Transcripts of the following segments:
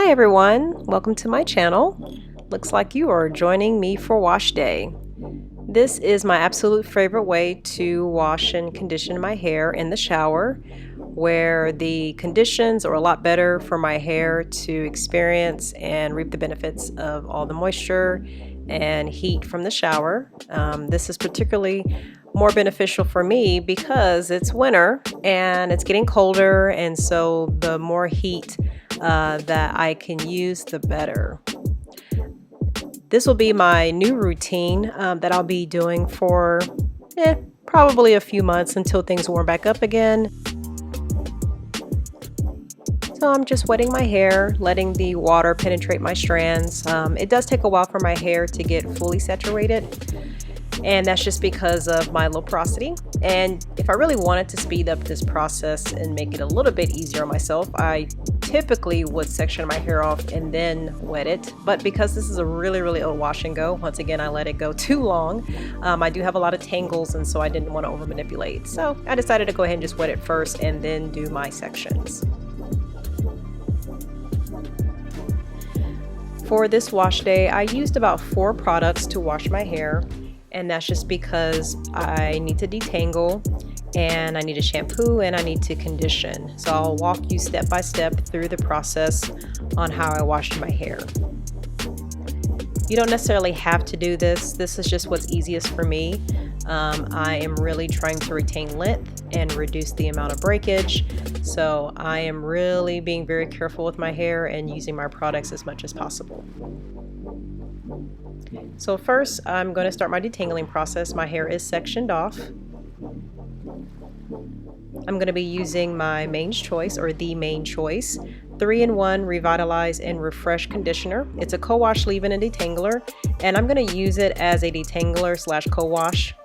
Hi everyone, welcome to my channel. Looks like you are joining me for wash day. This is my absolute favorite way to wash and condition my hair in the shower, where the conditions are a lot better for my hair to experience and reap the benefits of all the moisture and heat from the shower. This is particularly more beneficial for me because it's winter and it's getting colder, and so the more heat that I can use, the better. This will be my new routine that I'll be doing for probably a few months until things warm back up again. So I'm just wetting my hair, letting the water penetrate my strands. It does take a while for my hair to get fully saturated, and that's just because of my low porosity. And if I really wanted to speed up this process and make it a little bit easier on myself, I typically would section my hair off and then wet it. But because this is a really old wash and go, once again I let it go too long. I do have a lot of tangles, and so I didn't want to over manipulate. So I decided to go ahead and just wet it first and then do my sections. For this wash day, I used about 4 products to wash my hair. And that's just because I need to detangle, and I need a shampoo, and I need to condition. So I'll walk you step by step through the process on how I washed my hair. You don't necessarily have to do this. This is just what's easiest for me. I am really trying to retain length and reduce the amount of breakage. So I am really being very careful with my hair and using my products as much as possible. So first, I'm going to start my detangling process. My hair is sectioned off. I'm going to be using my Main's Choice, or the Main Choice 3-in-1 Revitalize and Refresh Conditioner. It's a co-wash leave-in and detangler, and I'm going to use it as a detangler / co-wash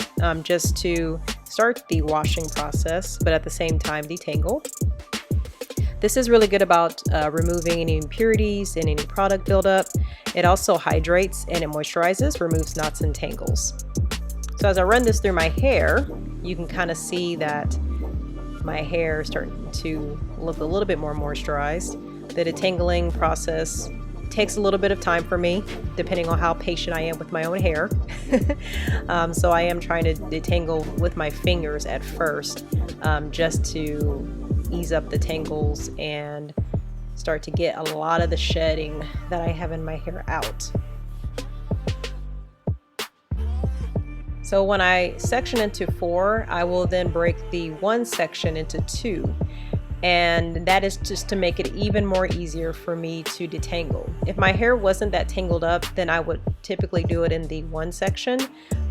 just to start the washing process, but at the same time detangle. This is really good about removing any impurities and any product buildup. It also hydrates and it moisturizes, removes knots and tangles. So as I run this through my hair, you can kind of see that my hair is starting to look a little bit more moisturized. The detangling process takes a little bit of time for me, depending on how patient I am with my own hair. So I am trying to detangle with my fingers at first, just to ease up the tangles and start to get a lot of the shedding that I have in my hair out. So when I section into 4, I will then break the 1 section into 2. And that is just to make it even more easier for me to detangle. If my hair wasn't that tangled up, then I would typically do it in the 1 section.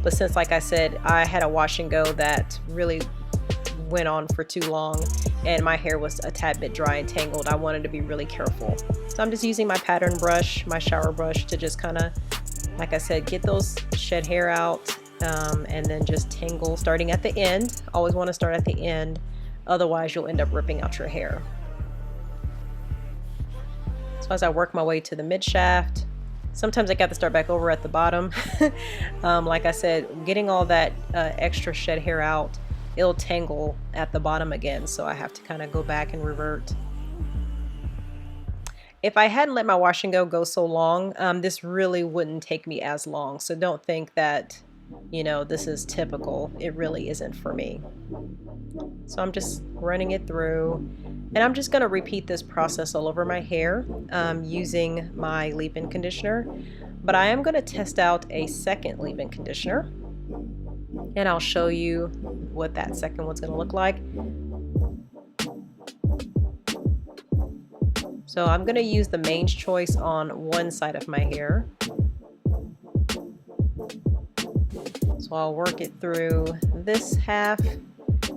But since, like I said, I had a wash and go that really went on for too long and my hair was a tad bit dry and tangled, I wanted to be really careful. So I'm just using my pattern brush, my shower brush, to just kind of, like I said, get those shed hair out, and then just tangle starting at the end. Always want to start at the end, otherwise you'll end up ripping out your hair. So as I work my way to the mid shaft, sometimes I got to start back over at the bottom. Like I said, getting all that extra shed hair out, it'll tangle at the bottom again, so I have to kind of go back and revert. If I hadn't let my wash and go so long, this really wouldn't take me as long. So don't think that, you know, this is typical. It really isn't for me. So I'm just running it through, and I'm just going to repeat this process all over my hair using my leave-in conditioner. But I am going to test out a second leave-in conditioner, and I'll show you what that second one's going to look like. So I'm going to use the Main's Choice on one side of my hair. So I'll work it through this half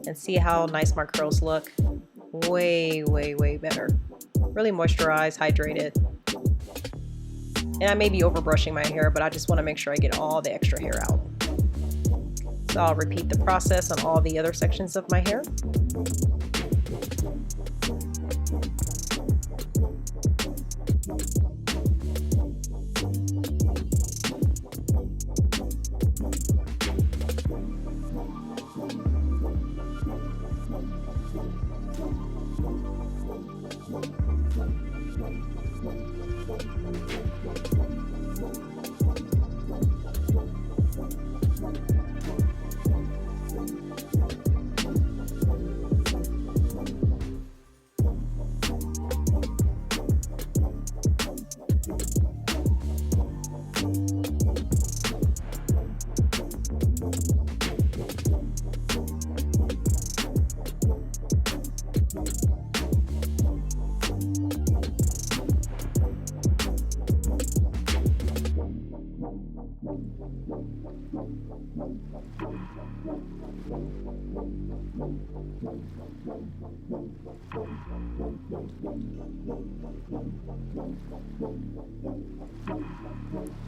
and see how nice my curls look. Way better. Really moisturized, hydrated. And I may be over brushing my hair, but I just want to make sure I get all the extra hair out. So I'll repeat the process on all the other sections of my hair.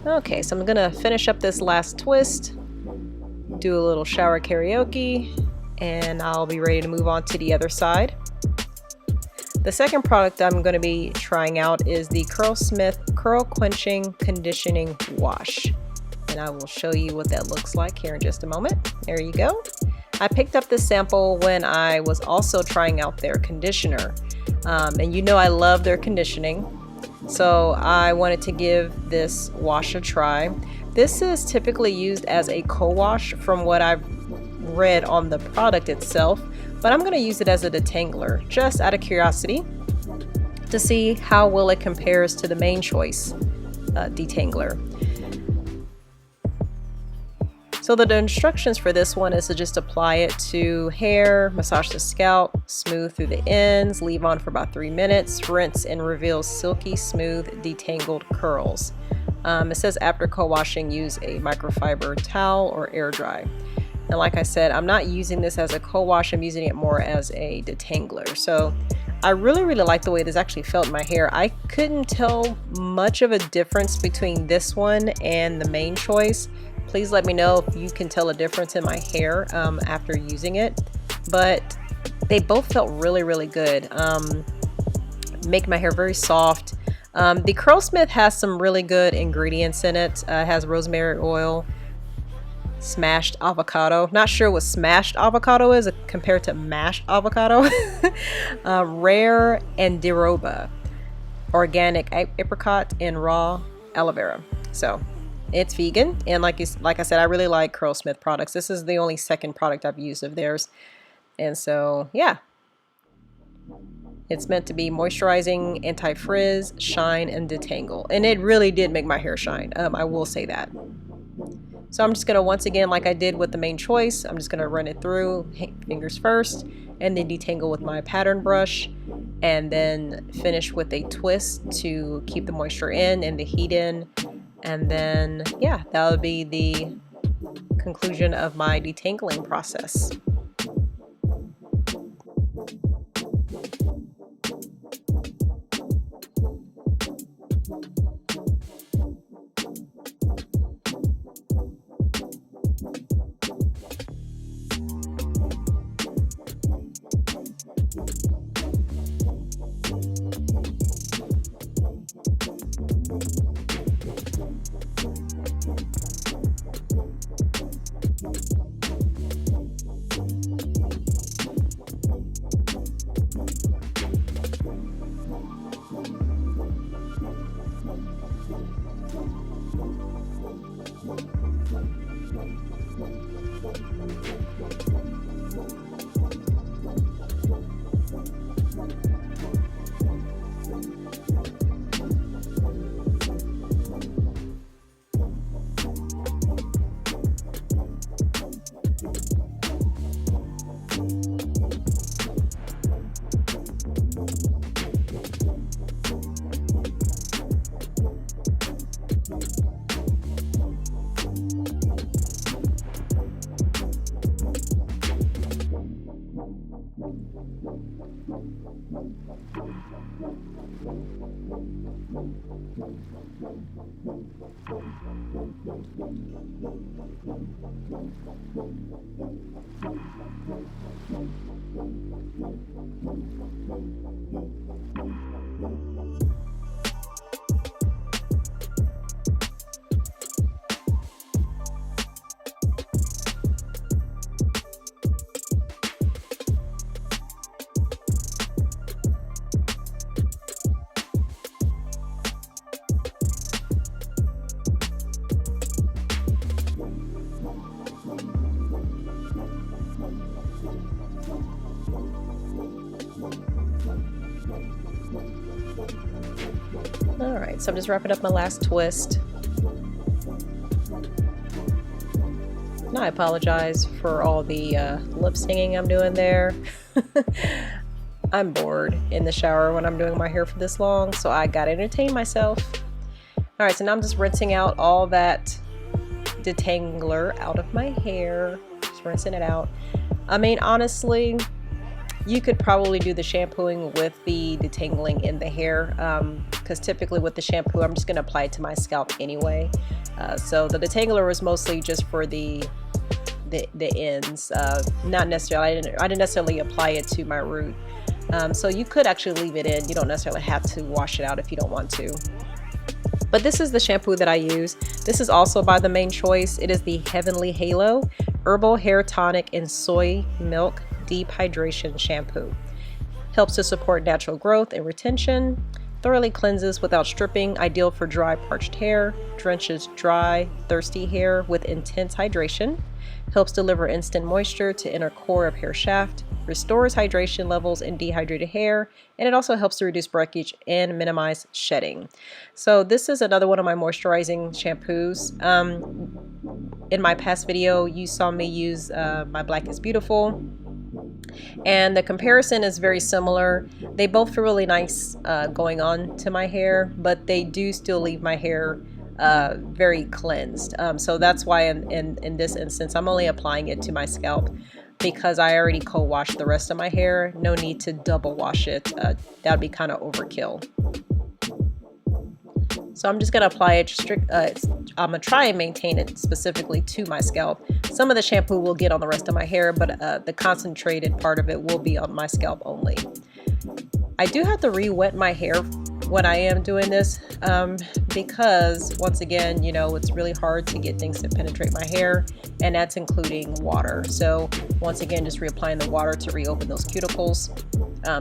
Okay, so I'm gonna finish up this last twist, do a little shower karaoke, and I'll be ready to move on to the other side. The second product I'm going to be trying out is the CURLSMITH Curl Quenching Conditioning Wash. And I will show you what that looks like here in just a moment. There you go. I picked up this sample when I was also trying out their conditioner. And you know I love their conditioning. So I wanted to give this wash a try. This is typically used as a co-wash from what I've read on the product itself, but I'm going to use it as a detangler just out of curiosity to see how well it compares to the main choice detangler. So the instructions for this one is to just apply it to hair, massage the scalp, smooth through the ends, leave on for about 3 minutes, rinse and reveals silky smooth detangled curls. It says after co-washing use a microfiber towel or air dry. And like I said, I'm not using this as a co-wash, I'm using it more as a detangler. So I really like the way this actually felt in my hair. I couldn't tell much of a difference between this one and the main choice. Please let me know if you can tell a difference in my hair after using it. But they both felt really good. Make my hair very soft. The CURLSMITH has some really good ingredients in it. It has rosemary oil, smashed avocado. Not sure what smashed avocado is compared to mashed avocado. Rare and deroba, organic apricot, and raw aloe vera. So it's vegan, and like I said, I really like CURLSMITH products. This is the only second product I've used of theirs, and so yeah, it's meant to be moisturizing, anti-frizz, shine, and detangle, and it really did make my hair shine. I will say that. So I'm just gonna, once again, like I did with the main choice, I'm just gonna run it through, fingers first, and then detangle with my pattern brush, and then finish with a twist to keep the moisture in and the heat in. And then, yeah, that would be the conclusion of my detangling process. All right, so I'm just wrapping up my last twist. And I apologize for all the lip singing I'm doing there. I'm bored in the shower when I'm doing my hair for this long, so I gotta entertain myself. All right, so now I'm just rinsing out all that detangler out of my hair. Just rinsing it out. I mean, honestly, you could probably do the shampooing with the detangling in the hair, because typically with the shampoo, I'm just gonna apply it to my scalp anyway. So the detangler was mostly just for the ends, not necessarily. I didn't necessarily apply it to my root. So you could actually leave it in. You don't necessarily have to wash it out if you don't want to. But this is the shampoo that I use. This is also by the Main Choice. It is the Heavenly Halo Herbal Hair Tonic and Soy Milk Deep Hydration Shampoo. Helps to support natural growth and retention. Thoroughly cleanses without stripping. Ideal for dry, parched hair. Drenches dry, thirsty hair with intense hydration. Helps deliver instant moisture to inner core of hair shaft. Restores hydration levels in dehydrated hair, and it also helps to reduce breakage and minimize shedding. So this is another one of my moisturizing shampoos. In my past video, you saw me use my Black is Beautiful, and the comparison is very similar. They both feel really nice going on to my hair, but they do still leave my hair very cleansed. So that's why in this instance, I'm only applying it to my scalp, because I already co-washed the rest of my hair. No need to double wash it. That'd be kind of overkill. So I'm just gonna apply it I'm gonna try and maintain it specifically to my scalp. Some of the shampoo will get on the rest of my hair, but the concentrated part of it will be on my scalp only. I do have to re-wet my hair when I am doing this, because once again, you know, it's really hard to get things to penetrate my hair, and that's including water. So once again, just reapplying the water to reopen those cuticles,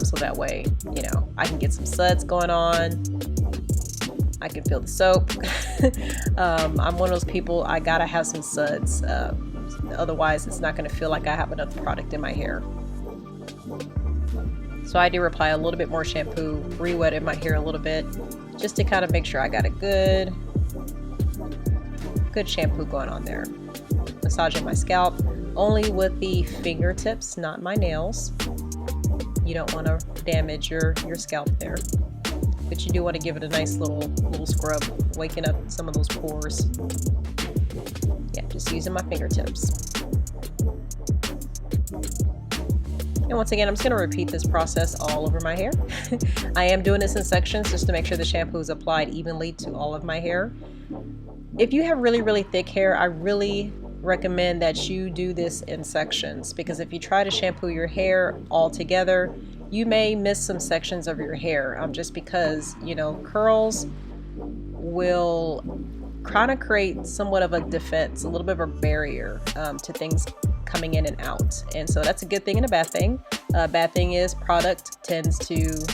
so that way, you know, I can get some suds going on. I can feel the soap. I'm one of those people, I gotta have some suds, otherwise it's not gonna feel like I have enough product in my hair. So I do apply a little bit more shampoo, re-wet in my hair a little bit, just to kind of make sure I got a good shampoo going on there. Massaging my scalp, only with the fingertips, not my nails. You don't want to damage your scalp there, but you do want to give it a nice little scrub, waking up some of those pores. Yeah, just using my fingertips. And once again, I'm just going to repeat this process all over my hair. I am doing this in sections just to make sure the shampoo is applied evenly to all of my hair. If you have really, really thick hair, I really recommend that you do this in sections, because if you try to shampoo your hair all together, you may miss some sections of your hair, just because, you know, curls will kind of create somewhat of a defense, a little bit of a barrier to things coming in and out. And so that's a good thing and a bad thing. Bad thing is product tends to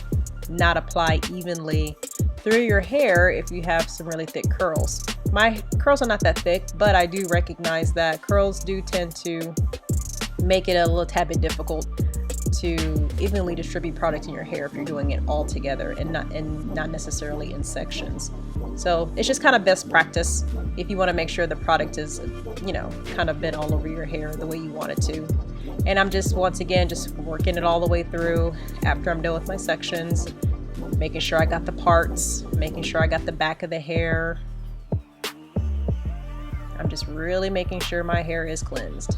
not apply evenly through your hair if you have some really thick curls. My curls are not that thick, but I do recognize that curls do tend to make it a little tad bit difficult to evenly distribute product in your hair if you're doing it all together and not necessarily in sections. So it's just kind of best practice if you want to make sure the product is, you know, kind of been all over your hair the way you want it to. And I'm just, once again, just working it all the way through after I'm done with my sections, making sure I got the parts, making sure I got the back of the hair. I'm just really making sure my hair is cleansed.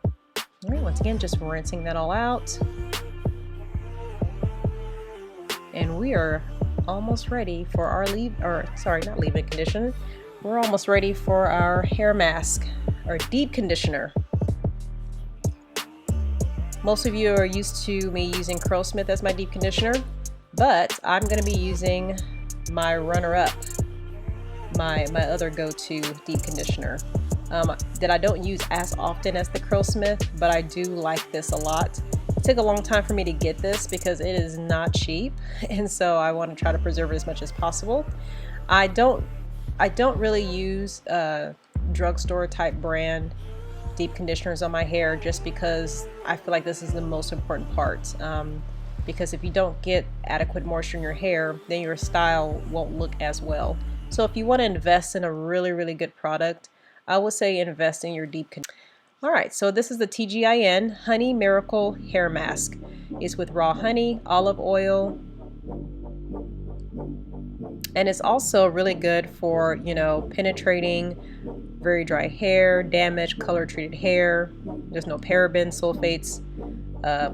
All right, once again, just rinsing that all out. And we are almost ready for our not leave-in conditioner. We're almost ready for our hair mask, our deep conditioner. Most of you are used to me using CURLSMITH as my deep conditioner, but I'm going to be using my runner-up, my other go-to deep conditioner. That I don't use as often as the CURLSMITH, but I do like this a lot. It took a long time for me to get this because it is not cheap, and so I want to try to preserve it as much as possible. I don't really use drugstore type brand deep conditioners on my hair, just because I feel like this is the most important part. because if you don't get adequate moisture in your hair, then your style won't look as well. So if you want to invest in a really good product, I would say invest in your deep conditioner. Alright, so this is the Tgin Honey Miracle Hair Mask. It's with raw honey, olive oil, and it's also really good for, you know, penetrating very dry hair, damaged, color treated hair. There's no parabens, sulfates,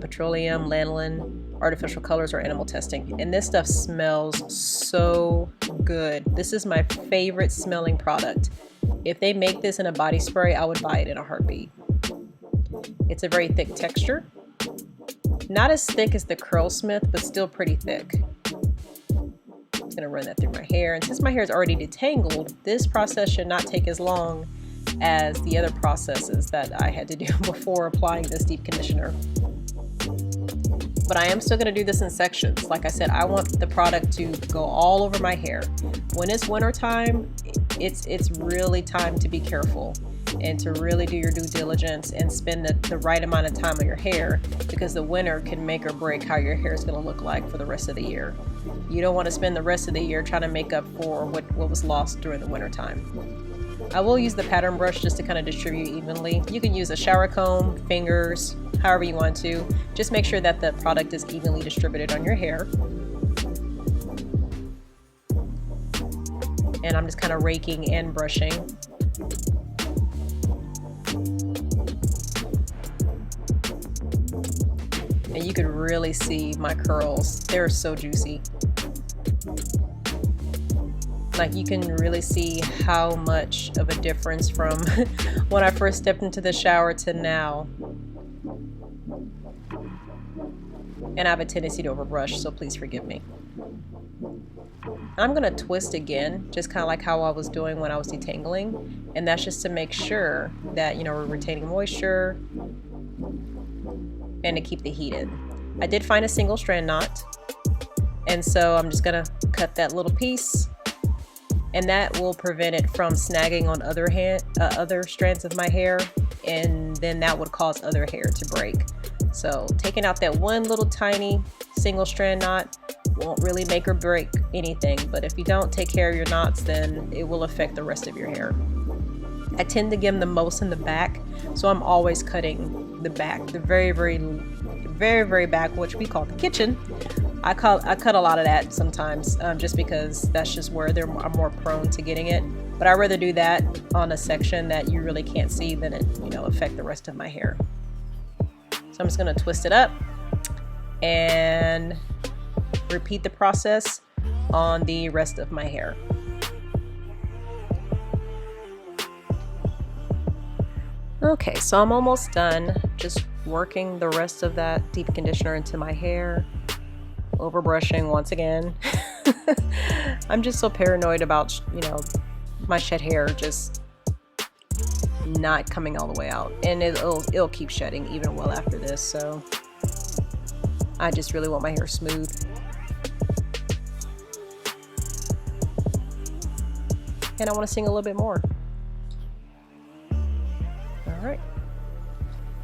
petroleum, lanolin, artificial colors, or animal testing. And this stuff smells so good. This is my favorite smelling product. If they make this in a body spray, I would buy it in a heartbeat. It's a very thick texture. Not as thick as the CURLSMITH, but still pretty thick. I'm gonna run that through my hair. And since my hair is already detangled, this process should not take as long as the other processes that I had to do before applying this deep conditioner. But I am still gonna do this in sections. Like I said, I want the product to go all over my hair. When it's winter time, it's really time to be careful and to really do your due diligence and spend the right amount of time on your hair, because the winter can make or break how your hair is going to look like for the rest of the year. You don't want to spend the rest of the year trying to make up for what was lost during the winter time. I will use the pattern brush just to kind of distribute evenly. You can use a shower comb, fingers, however you want to. Just make sure that the product is evenly distributed on your hair. And I'm just kind of raking and brushing. And you could really see my curls. They're so juicy. Like, you can really see how much of a difference from when I first stepped into the shower to now. And I have a tendency to overbrush, so please forgive me. I'm gonna twist again, just kind of like how I was doing when I was detangling, and that's just to make sure that, you know, we're retaining moisture and to keep the heat in. I did find a single strand knot, and so I'm just gonna cut that little piece, and that will prevent it from snagging on other strands of my hair, and then that would cause other hair to break. So taking out that one little tiny single strand knot won't really make or break anything, but if you don't take care of your knots, then it will affect the rest of your hair. I tend to get them the most in the back, so I'm always cutting the back, the very back, which we call the kitchen. I cut a lot of that sometimes, just because that's just where I'm more prone to getting it. But I'd rather do that on a section that you really can't see than it, you know, affect the rest of my hair. So I'm just gonna twist it up and repeat the process on the rest of my hair. Okay, so I'm almost done just working the rest of that deep conditioner into my hair. Overbrushing once again. I'm just so paranoid about, you know, my shed hair just not coming all the way out, and it'll keep shedding even well after this, so I just really want my hair smooth. And I want to sing a little bit more. Alright.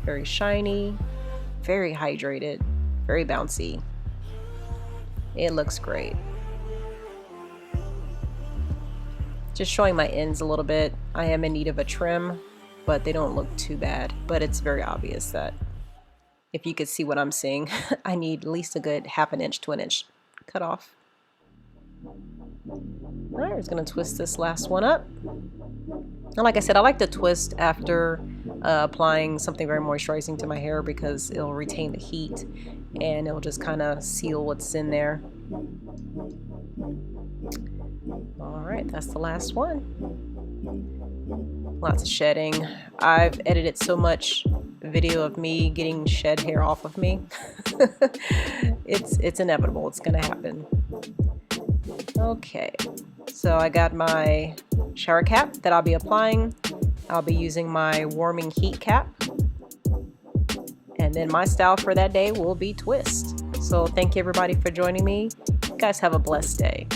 Very shiny, very hydrated, very bouncy. It looks great. Just showing my ends a little bit. I am in need of a trim, but they don't look too bad. But it's very obvious that if you could see what I'm seeing, I need at least a good ½ inch to 1 inch cut off. Alright, I'm just going to twist this last one up. And like I said, I like to twist after applying something very moisturizing to my hair, because it'll retain the heat and it'll just kind of seal what's in there. Alright, that's the last one. Lots of shedding. I've edited so much video of me getting shed hair off of me. It's inevitable. It's gonna happen. Okay, so I got my shower cap that I'll be applying. I'll be using my warming heat cap. And then my style for that day will be twist. So thank you everybody for joining me. You guys have a blessed day.